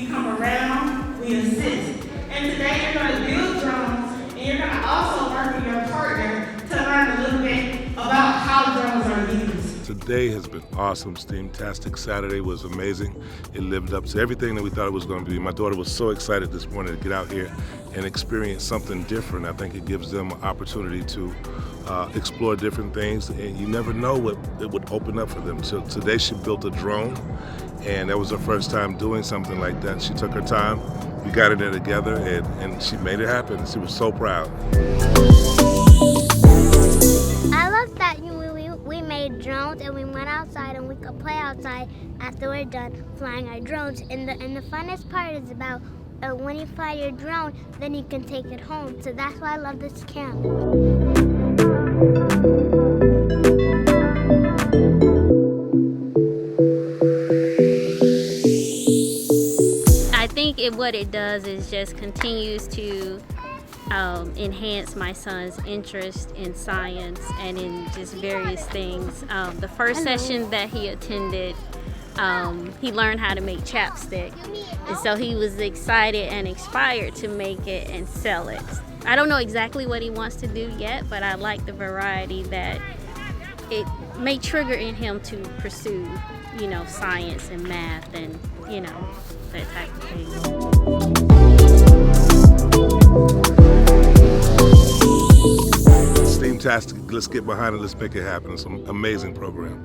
we come around, we assist. And today you're going to build drones, and you're going to also work with your partner to learn a little bit about how drones are used. Today has been awesome. STEAMtastic Saturday was amazing. It lived up to everything that we thought it was going to be. My daughter was so excited this morning to get out here and experience something different. I think it gives them an opportunity to explore different things, and you never know what it would open up for them. So today she built a drone, and that was her first time doing something like that. She took her time, we got in there together, and she made it happen. She was so proud. I love that we made drones and we went outside and we could play outside after we're done flying our drones. And the funnest part is about when you fly your drone, then you can take it home. So that's why I love this camp. I think what it does is just continues to enhance my son's interest in science and in just various things. The first session that he attended, he learned how to make chapstick, and so he was excited and inspired to make it and sell it. I don't know exactly what he wants to do yet, but I like the variety that it may trigger in him to pursue, science and math and, that type of thing. STEAMtastic, let's get behind it, let's make it happen. It's an amazing program.